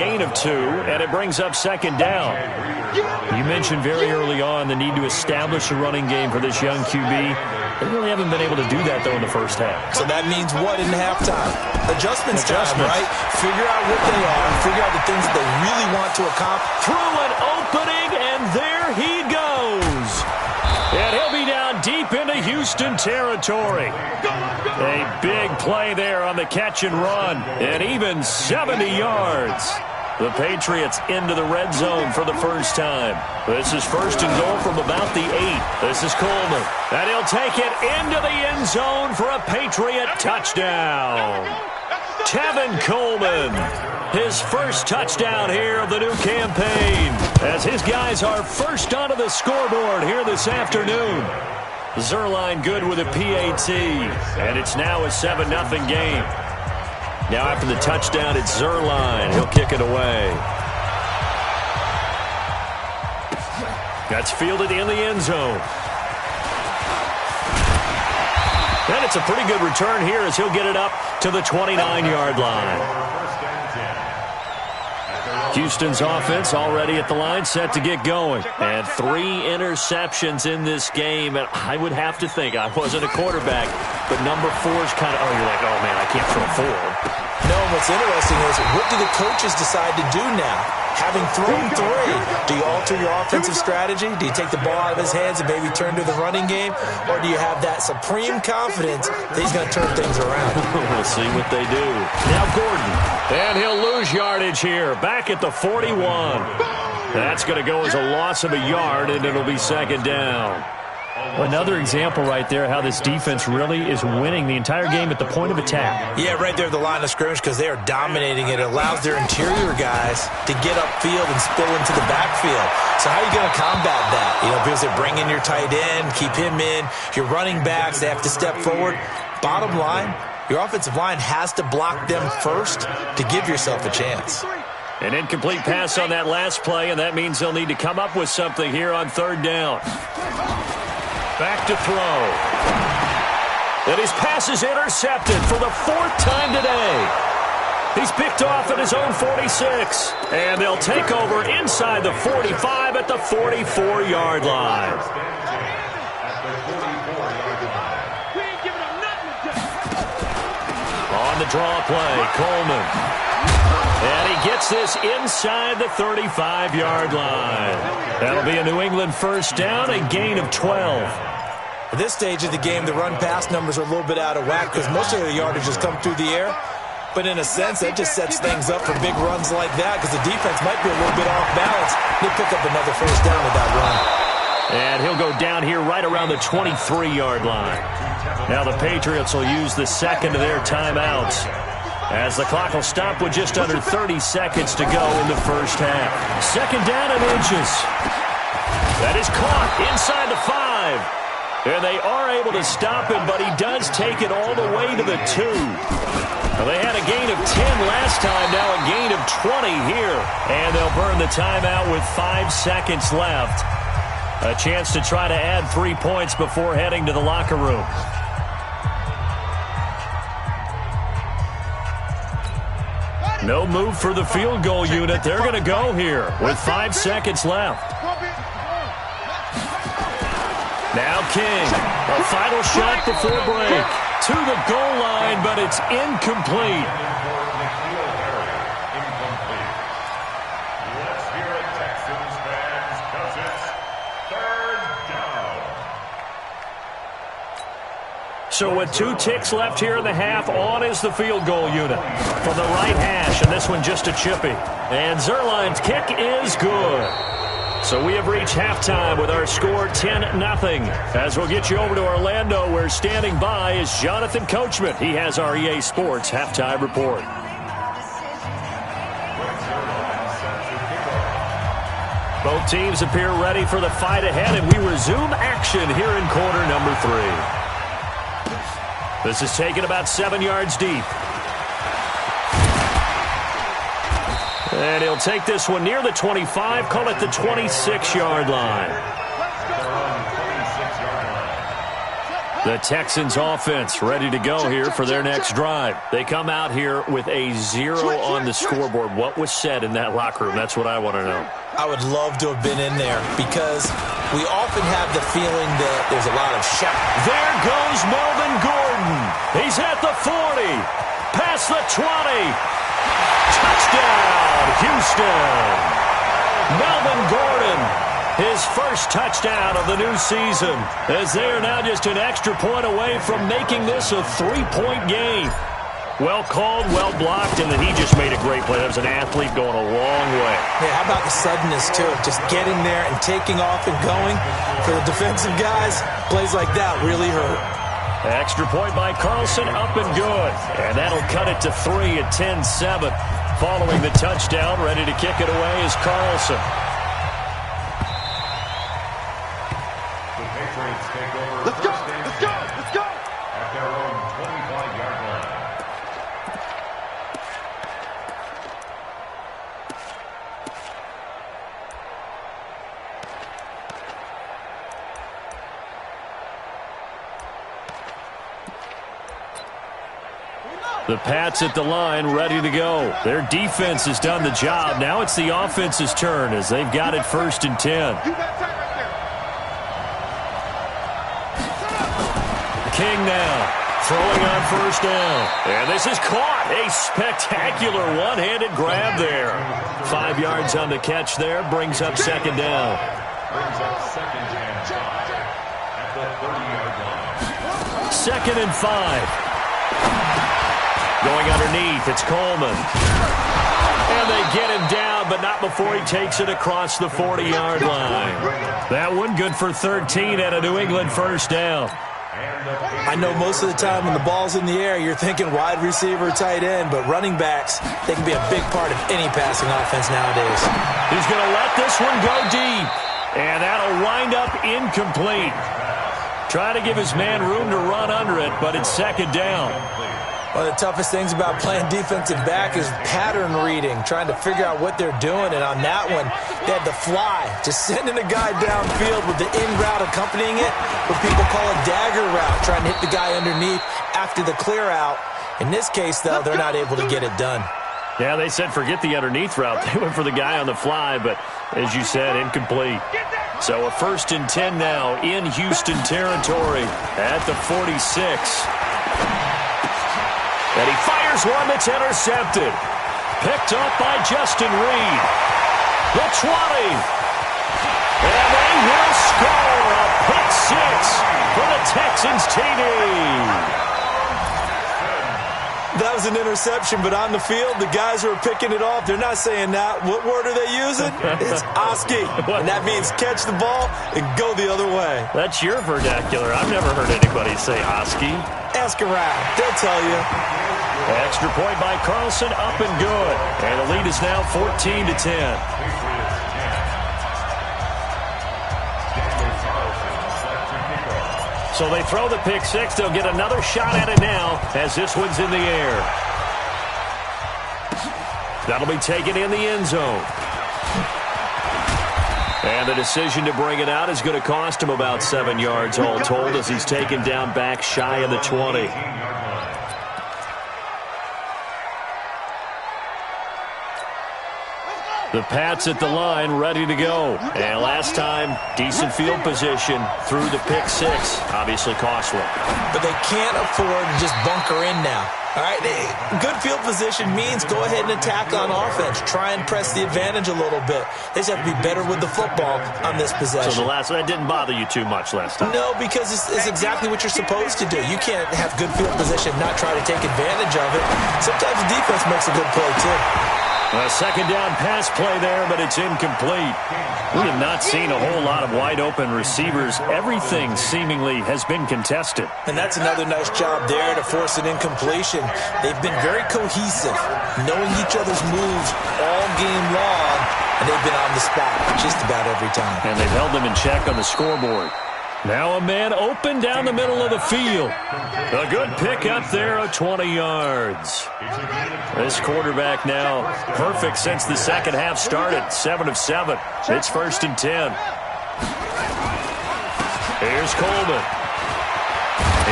Gain of 2, and it brings up second down. You mentioned very early on the need to establish a running game for this young QB. They really haven't been able to do that, though, in the first half. So that means what in halftime? Adjustments time, right? Figure out what they are, figure out the things that they really want to accomplish. Through an opening, and there he goes. And he'll be down deep into Houston territory. A big play there on the catch and run, and even 70 yards. The Patriots into the red zone for the first time. This is first and goal from about the 8. This is Coleman. And he'll take it into the end zone for a Patriot touchdown. Tevin Coleman, his first touchdown here of the new campaign, as his guys are first onto the scoreboard here this afternoon. Zerline good with a PAT, and it's now a 7-0 game. Now after the touchdown, it's Zerline. He'll kick it away. That's fielded in the end zone. And it's a pretty good return here as he'll get it up to the 29-yard line. Houston's offense already at the line, set to get going. And 3 interceptions in this game. And I would have to think, I wasn't a quarterback, but number 4's kind of, you're like, oh, man, I can't throw 4. No, what's interesting is, what do the coaches decide to do now? Having thrown 3, do you alter your offensive strategy? Do you take the ball out of his hands and maybe turn to the running game? Or do you have that supreme confidence that he's going to turn things around? We'll see what they do. Now Gordon. And he'll lose yardage here. Back at the 41. That's going to go as a loss of a yard, and it'll be second down. Another example right there how this defense really is winning the entire game at the point of attack. Yeah, right there at the line of scrimmage, because they are dominating it. It allows their interior guys to get upfield and spill into the backfield. So how are you going to combat that? You know, because they bring in your tight end, keep him in. Your running backs, they have to step forward. Bottom line, your offensive line has to block them first to give yourself a chance. An incomplete pass on that last play, and that means they'll need to come up with something here on third down. Back to throw. And his pass is intercepted for the 4th time today. He's picked off at his own 46. And they'll take over inside the 45 at the 44-yard line. On the draw play, Coleman. And he gets this inside the 35-yard line. That'll be a New England first down, a gain of 12. At this stage of the game, the run-pass numbers are a little bit out of whack because most of the yardage has come through the air. But in a sense, that just sets things up for big runs like that because the defense might be a little bit off balance. He'll pick up another first down with that run. And he'll go down here right around the 23-yard line. Now the Patriots will use the second of their timeouts, as the clock will stop with just under 30 seconds to go in the first half. Second down and inches. That is caught inside the 5. And they are able to stop him, but he does take it all the way to the 2. Well, they had a gain of 10 last time, now a gain of 20 here. And they'll burn the timeout with 5 seconds left. A chance to try to add 3 points before heading to the locker room. No move for the field goal unit. They're going to go here with 5 seconds left. Now King, a final shot before break. To the goal line, but it's incomplete. Let's hear it, Texans fans, because it's third down. So with 2 ticks left here in the half, on is the field goal unit from the right hash, and this one just a chippy. And Zerline's kick is good. So we have reached halftime with our score 10-0. As we'll get you over to Orlando, where standing by is Jonathan Coachman. He has our EA Sports halftime report. Both teams appear ready for the fight ahead, and we resume action here in quarter number 3. This is taken about 7 yards deep. And he'll take this one near the 25, call it the 26-yard line. The Texans offense ready to go here for their next drive. They come out here with a 0 on the scoreboard. What was said in that locker room? That's what I want to know. I would love to have been in there because we often have the feeling that there's a lot of shout. There goes Melvin Gordon. He's at the 40, past the 20. Touchdown, Houston. Melvin Gordon, his first touchdown of the new season, as they are now just an extra point away from making this a 3-point game. Well called, well blocked, and then he just made a great play. That was an athlete going a long way. Yeah, how about the suddenness, too? Just getting there and taking off and going. For the defensive guys, plays like that really hurt. Extra point by Carlson, up and good. And that'll cut it to 3 at 10-7. Following the touchdown, ready to kick it away is Carlson. Let's go! Let's go! Let's go! At their own 25-yard line. The Pats at the line, ready to go. Their defense has done the job. Now it's the offense's turn as they've got it 1st and 10. King now throwing on 1st down. And this is caught. A spectacular one-handed grab there. 5 yards on the catch there. Brings up 2nd down. Brings up 2nd and 5 at the 30-yard line. 2nd and 5. Going underneath, it's Coleman. And they get him down, but not before he takes it across the 40-yard line. That one good for 13 at a New England 1st down. I know most of the time when the ball's in the air, you're thinking wide receiver, tight end, but running backs, they can be a big part of any passing offense nowadays. He's going to let this one go deep, and that'll wind up incomplete. Try to give his man room to run under it, but it's 2nd down. One of the toughest things about playing defensive back is pattern reading, trying to figure out what they're doing. And on that one, they had the fly, just sending a guy downfield with the in route accompanying it, what people call a dagger route, trying to hit the guy underneath after the clear out. In this case, though, they're not able to get it done. Yeah, they said forget the underneath route. They went for the guy on the fly, but as you said, incomplete. So a 1st and 10 now in Houston territory at the 46. And he fires one that's intercepted. Picked up by Justin Reed. The 20. And they will score a pick 6 for the Texans TD. That was an interception, but on the field, the guys who are picking it off, they're not saying that. What word are they using? It's Oski. And that means catch the ball and go the other way. That's your vernacular. I've never heard anybody say Oski. Ask around. They'll tell you. Extra point by Carlson, up and good. And the lead is now 14 to 10. So they throw the pick 6. They'll get another shot at it now as this one's in the air. That'll be taken in the end zone. And the decision to bring it out is going to cost him about 7 yards all told as he's taken down back shy of the 20. The Pats at the line, ready to go. And last time, decent field position through the pick 6. Obviously costly. But they can't afford to just bunker in now. All right, good field position means go ahead and attack on offense. Try and press the advantage a little bit. They just have to be better with the football on this possession. So that didn't bother you too much last time? No, because it's exactly what you're supposed to do. You can't have good field position, not try to take advantage of it. Sometimes the defense makes a good play, too. A 2nd down pass play there, but it's incomplete. We have not seen a whole lot of wide-open receivers. Everything seemingly has been contested. And that's another nice job there to force an incompletion. They've been very cohesive, knowing each other's moves all game long, and they've been on the spot just about every time. And they've held them in check on the scoreboard. Now a man open down the middle of the field. A good pick up there of 20 yards. This quarterback now perfect since the second half started. 7 of 7. It's 1st and 10. Here's Coleman.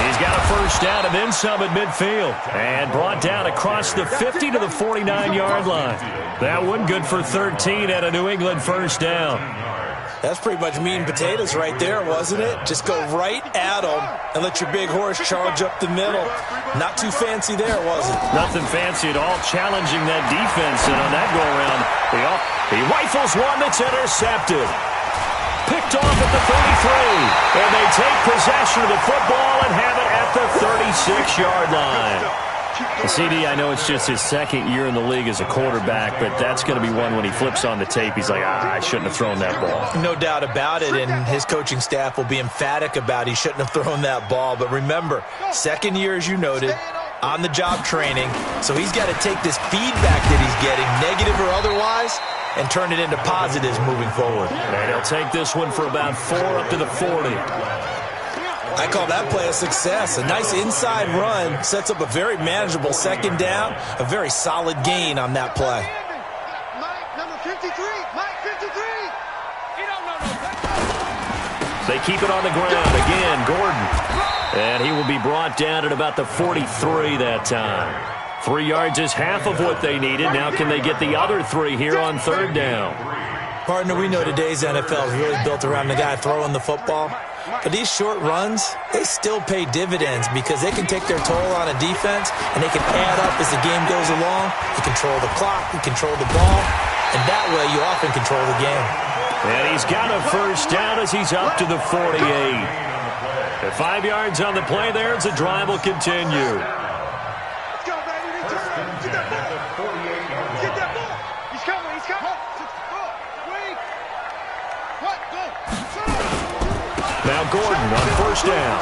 He's got a first down and then some at midfield. And brought down across the 50 to the 49-yard line. That one good for 13 and a New England first down. That's pretty much meat and potatoes right there, wasn't it? Just go right at them and let your big horse charge up the middle. Not too fancy there, was it? Nothing fancy at all, challenging that defense. And on that go-around, he rifles one that's intercepted. Picked off at the 33. And they take possession of the football and have it at the 36-yard line. CD, I know it's just his second year in the league as a quarterback, but that's going to be one when he flips on the tape. He's like, I shouldn't have thrown that ball. No doubt about it, and his coaching staff will be emphatic about he shouldn't have thrown that ball. But remember, second year, as you noted, on-the-job training, so he's got to take this feedback that he's getting, negative or otherwise, and turn it into positives moving forward. And he'll take this one for about 4 up to the 40. I call that play a success. A nice inside run sets up a very manageable second down, a very solid gain on that play. Mike, number 53. Mike, 53. They keep it on the ground. Again, Gordon. And he will be brought down at about the 43 that time. 3 yards is half of what they needed. Now can they get the other 3 here on third down? Partner, we know today's NFL is really built around the guy throwing the football. But these short runs, they still pay dividends because they can take their toll on a defense and they can add up as the game goes along. You control the clock, you control the ball, and that way you often control the game. And he's got a first down as he's up to the 48. At 5 yards on the play there as the drive will continue. Let's go, baby. Get that ball. Get that ball. He's coming. He's coming. Wait. What? Go. Now Gordon on first down.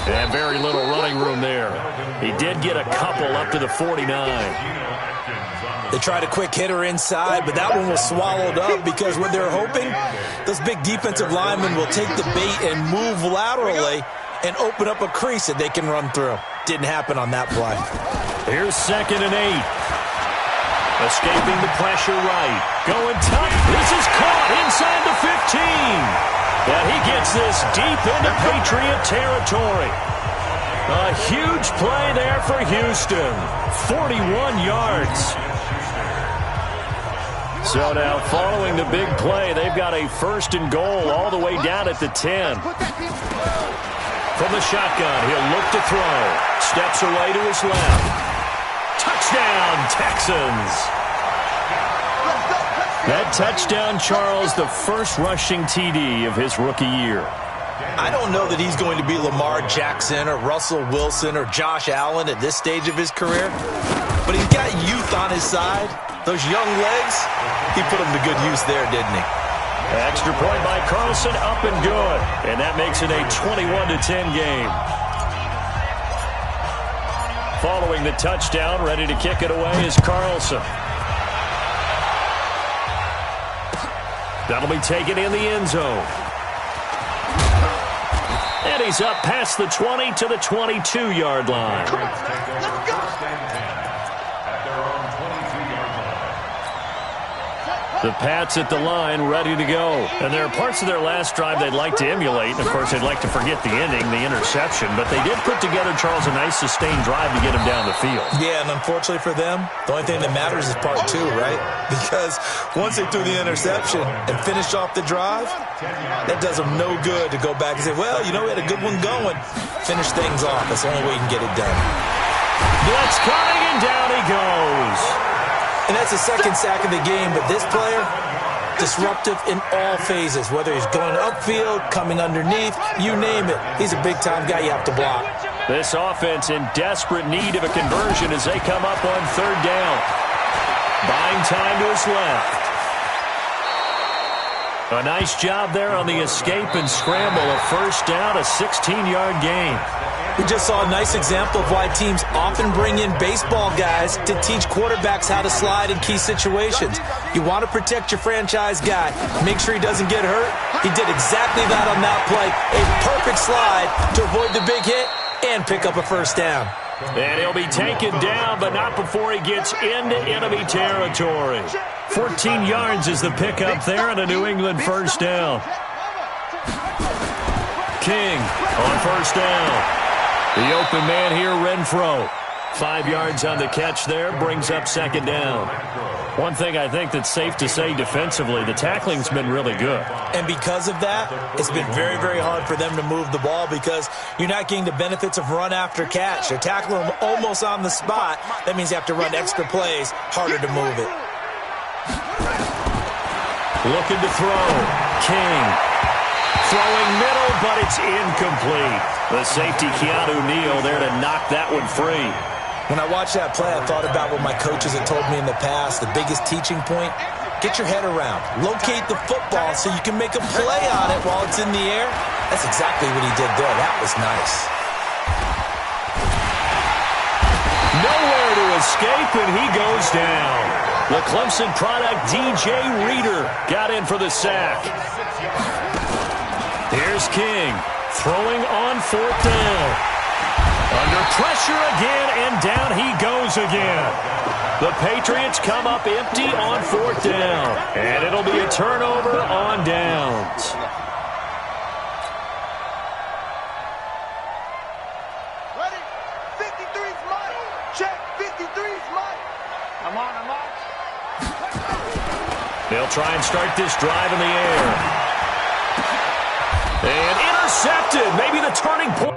And very little running room there. He did get a couple up to the 49. They tried a quick hitter inside, but that one was swallowed up because what they're hoping, those big defensive linemen will take the bait and move laterally and open up a crease that they can run through. Didn't happen on that play. Here's 2nd and 8. Escaping the pressure right. Going tough. This is caught inside the 15. And he gets this deep into Patriot territory. A huge play there for Houston. 41 yards. So now following the big play, they've got a 1st and goal all the way down at the 10. From the shotgun, he'll look to throw. Steps away to his left. Touchdown, Texans. That touchdown, Charles, the first rushing TD of his rookie year. I don't know that he's going to be Lamar Jackson or Russell Wilson or Josh Allen at this stage of his career, but he's got youth on his side. Those young legs, he put them to good use there, didn't he? Extra point by Carlson, up and good. And that makes it a 21-10 game. Following the touchdown, ready to kick it away is Carlson. That'll be taken in the end zone. And he's up past the 20 to the 22-yard line. The Pats at the line, ready to go. And there are parts of their last drive they'd like to emulate. And, of course, they'd like to forget the ending, the interception. But they did put together, Charles, a nice sustained drive to get him down the field. Yeah, and unfortunately for them, the only thing that matters is part 2, right? Because once they threw the interception and finished off the drive, that does them no good to go back and say, well, you know, we had a good one going. Finish things off. That's the only way you can get it done. Blitz coming, and down he goes. And that's the second sack of the game, but this player, disruptive in all phases, whether he's going upfield, coming underneath, you name it. He's a big-time guy you have to block. This offense in desperate need of a conversion as they come up on third down. Buying time to his left. A nice job there on the escape and scramble. A first down, a 16-yard gain. We just saw a nice example of why teams often bring in baseball guys to teach quarterbacks how to slide in key situations. You want to protect your franchise guy. Make sure he doesn't get hurt. He did exactly that on that play. A perfect slide to avoid the big hit and pick up a first down. And he'll be taken down, but not before he gets into enemy territory. 14 yards is the pickup there and a New England first down. King on first down. The open man here, Renfro. 5 yards on the catch there, brings up second down. One thing I think that's safe to say defensively, the tackling's been really good. And because of that, it's been very, very hard for them to move the ball because you're not getting the benefits of run after catch. They're tackling them almost on the spot. That means you have to run extra plays, harder to move it. Looking to throw. King. Throwing middle, but it's incomplete. The safety, Keanu Neal, there to knock that one free. When I watched that play, I thought about what my coaches had told me in the past. The biggest teaching point, get your head around. Locate the football so you can make a play on it while it's in the air. That's exactly what he did there. That was nice. Nowhere to escape, and he goes down. The Clemson product, DJ Reader, got in for the sack. Here's King, throwing on fourth down. Under pressure again, and down he goes again. The Patriots come up empty on fourth down, and it'll be a turnover on downs. Ready? 53's mine. Check. 53's mine. I'm on. They'll try and start this drive in the air. And intercepted. Maybe the turning point.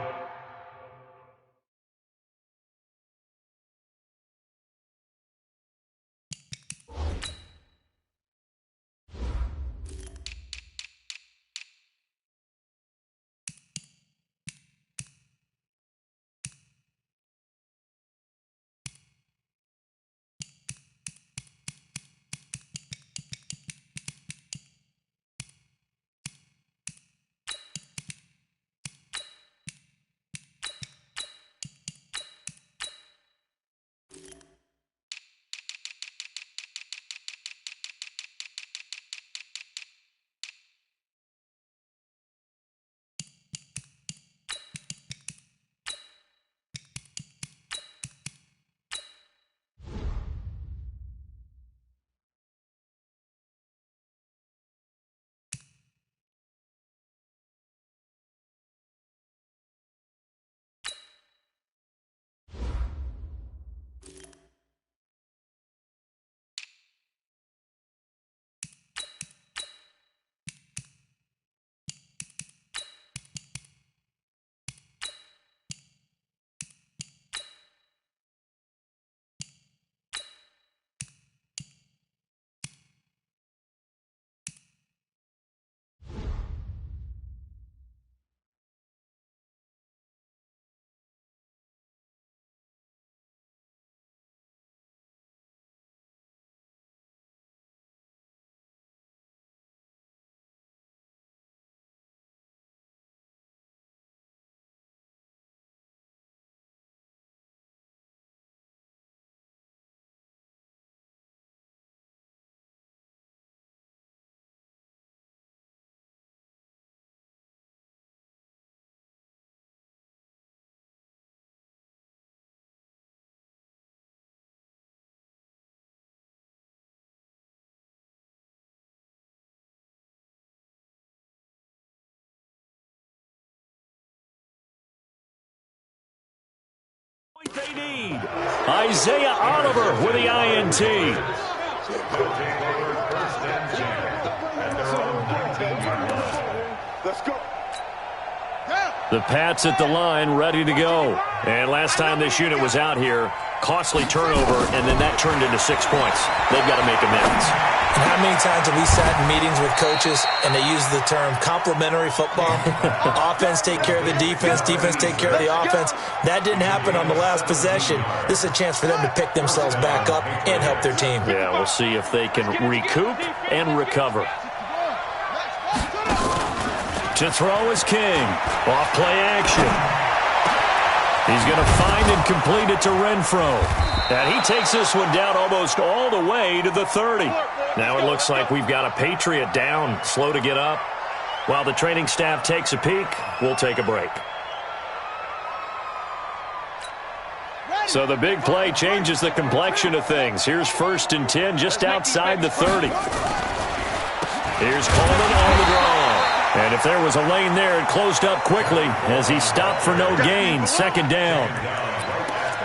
They need Isaiah Oliver with the INT. Let's go. The Pats at the line, ready to go. And last time this unit was out here, costly turnover, and then that turned into 6 points. They've got to make amends. And how many times have we sat in meetings with coaches and they use the term complementary football? Offense take care of the defense, defense take care of the offense. That didn't happen on the last possession. This is a chance for them to pick themselves back up and help their team. Yeah, we'll see if they can recoup and recover. To throw is King. Off play action. He's going to find and complete it to Renfro. And he takes this one down almost all the way to the 30. Now it looks like we've got a Patriot down, slow to get up. While the training staff takes a peek, we'll take a break. So the big play changes the complexion of things. Here's 1st and 10 just outside the 30. Here's Coleman on the draw. And if there was a lane there, it closed up quickly as he stopped for no gain. Second down.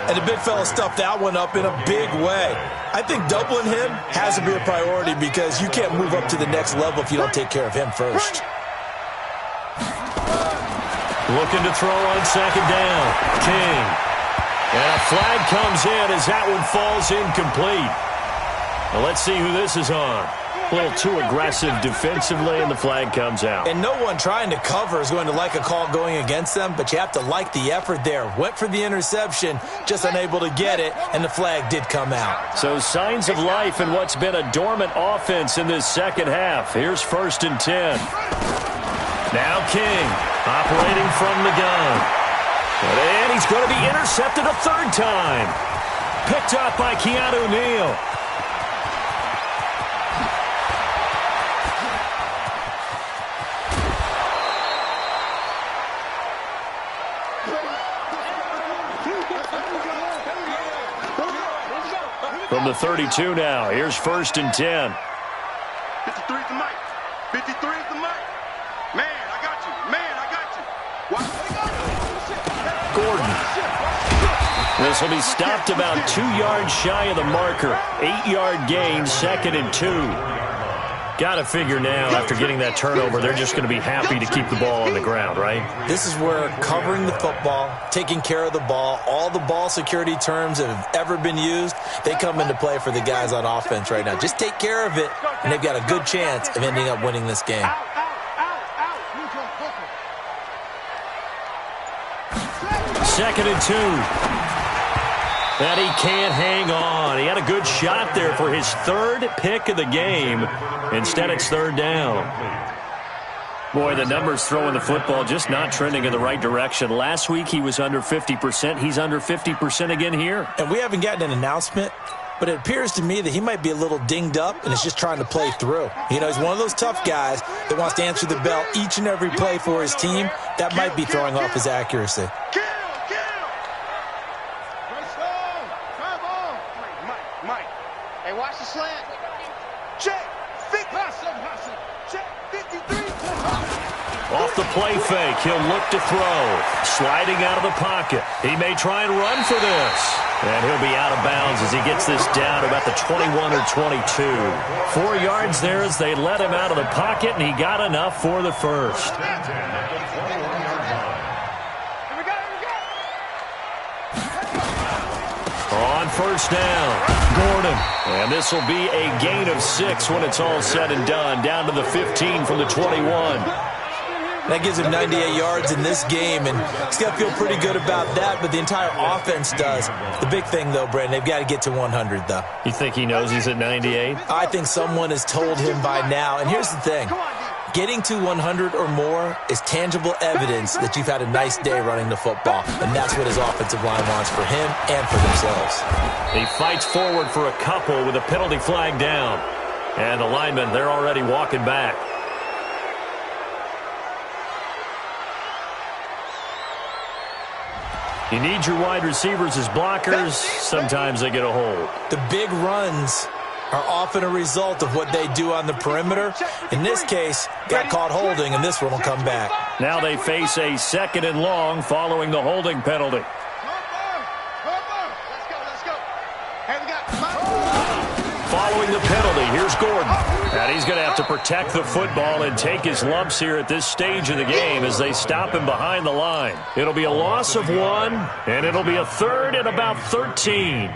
And the big fella stuffed that one up in a big way. I think doubling him has to be a priority because you can't move up to the next level if you don't take care of him first. Looking to throw on second down. King. And a flag comes in as that one falls incomplete. Well, let's see who this is on. A little too aggressive defensively, and the flag comes out. And no one trying to cover is going to like a call going against them, but you have to like the effort there. Went for the interception, just unable to get it, and the flag did come out. So signs of life in what's been a dormant offense in this second half. Here's 1st and 10. Now King operating from the gun. And he's going to be intercepted a third time. Picked up by Keanu Neal. From the 32 now, here's 1st and 10. 53 is the mic. 53 is the mic. Man, I got you. Man, I got you. Gordon. This will be stopped about 2 yards shy of the marker. 8-yard gain, 2nd and 2. Got to figure now, after getting that turnover, they're just going to be happy to keep the ball on the ground, right? This is where covering the football, taking care of the ball, all the ball security terms that have ever been used, they come into play for the guys on offense right now. Just take care of it, and they've got a good chance of ending up winning this game. 2nd and 2. And he can't hang on. He had a good shot there for his 3rd pick of the game. Instead, it's 3rd down. Boy, the numbers throwing the football just not trending in the right direction. Last week, he was under 50%. He's under 50% again here. And we haven't gotten an announcement, but it appears to me that he might be a little dinged up and is just trying to play through. You know, he's one of those tough guys that wants to answer the bell each and every play for his team. That might be throwing off his accuracy. Mike. Hey, watch the slant. Check. Check. 53. Off the play fake, he'll look to throw. Sliding out of the pocket. He may try and run for this. And he'll be out of bounds as he gets this down about the 21 or 22. 4 yards there as they let him out of the pocket, and he got enough for the first. On 1st down, Gordon. And this will be a gain of 6 when it's all said and done. Down to the 15 from the 21. That gives him 98 yards in this game, and he's got to feel pretty good about that, but the entire offense does. The big thing, though, Brandon, they've got to get to 100, though. You think he knows he's at 98? I think someone has told him by now, and here's the thing. Getting to 100 or more is tangible evidence that you've had a nice day running the football, and that's what his offensive line wants for him and for themselves. He fights forward for a couple with a penalty flag down. And the linemen, they're already walking back. You need your wide receivers as blockers. Sometimes they get a hold. The big runs are often a result of what they do on the perimeter. In this case, got caught holding, and this one will come back. Now they face a 2nd and long following the holding penalty. Let's go. Hey, we got Following the penalty, here's Gordon. And he's going to have to protect the football and take his lumps here at this stage of the game as they stop him behind the line. It'll be a loss of 1, and it'll be a 3rd and about 13.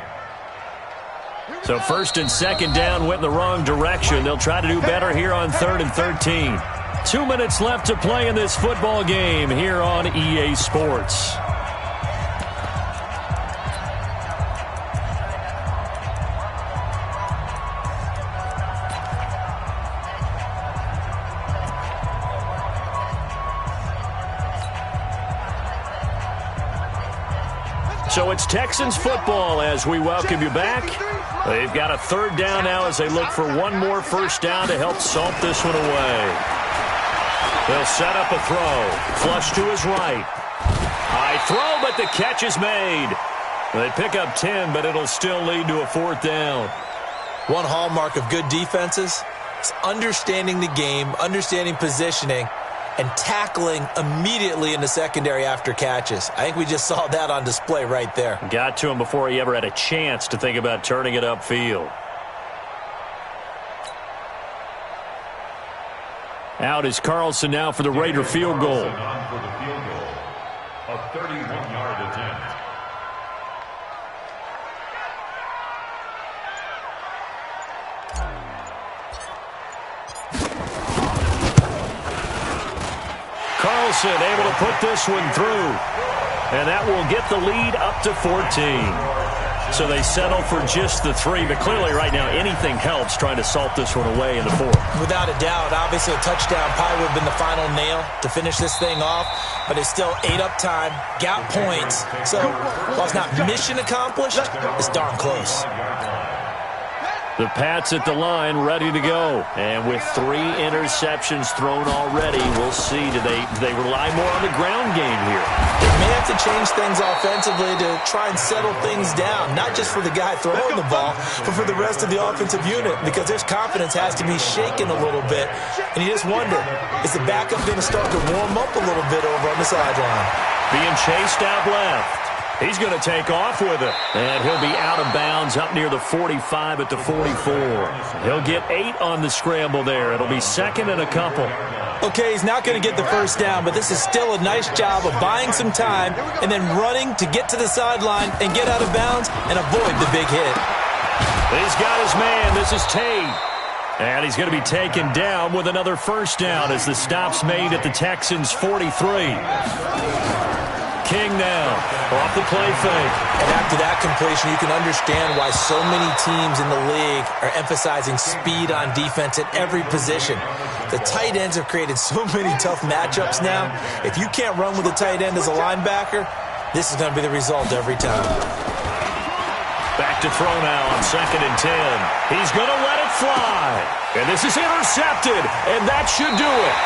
So 1st and 2nd down went in the wrong direction. They'll try to do better here on 3rd and 13. 2 minutes left to play in this football game here on EA Sports. So it's Texans football as we welcome you back. They've got a 3rd down now as they look for one more 1st down to help salt this one away. They'll set up a throw. Flush to his right. High throw, but the catch is made. They pick up 10, but it'll still lead to a 4th down. One hallmark of good defenses is understanding the game, understanding positioning, and tackling immediately in the secondary after catches. I think we just saw that on display right there. Got to him before he ever had a chance to think about turning it upfield. Out is Carlson now for the Raider field goal. On for the field goal. A 31-yard attempt. Carlson able to put this one through. And that will get the lead up to 14. So they settle for just the 3, but clearly right now anything helps trying to salt this one away in the 4th. Without a doubt, obviously a touchdown probably would have been the final nail to finish this thing off, but it's still 8 up time, got points. So while it's not mission accomplished, it's darn close. The Pats at the line ready to go. And with 3 interceptions thrown already, we'll see. Do they rely more on the ground game here? They may have to change things offensively to try and settle things down, not just for the guy throwing the ball, but for the rest of the offensive unit, because their confidence has to be shaken a little bit. And you just wonder, is the backup going to start to warm up a little bit over on the sideline? Being chased out left. He's going to take off with it. And he'll be out of bounds up near the 45 at the 44. He'll get 8 on the scramble there. It'll be 2nd and a couple. Okay, he's not going to get the first down, but this is still a nice job of buying some time and then running to get to the sideline and get out of bounds and avoid the big hit. He's got his man. This is Tate. And he's going to be taken down with another first down as the stop's made at the Texans' 43. King now, off the play fake. And after that completion, you can understand why so many teams in the league are emphasizing speed on defense at every position. The tight ends have created so many tough matchups now. If you can't run with a tight end as a linebacker, this is going to be the result every time. Back to throw now on 2nd and 10. He's going to let it fly. And this is intercepted, and that should do it.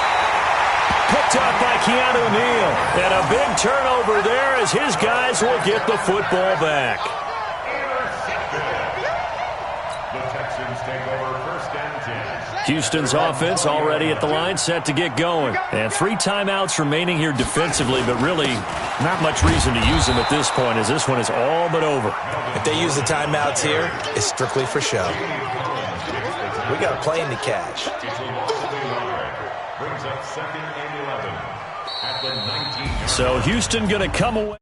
Picked up by Keanu Neal. And a big turnover there as his guys will get the football back. The Texans take over 1st and 10. Houston's offense already at the line, set to get going. And 3 timeouts remaining here defensively, but really not much reason to use them at this point as this one is all but over. If they use the timeouts here, it's strictly for show. We got a plane to catch. Brings up 2nd and 11 at the 19. So Houston going to come away.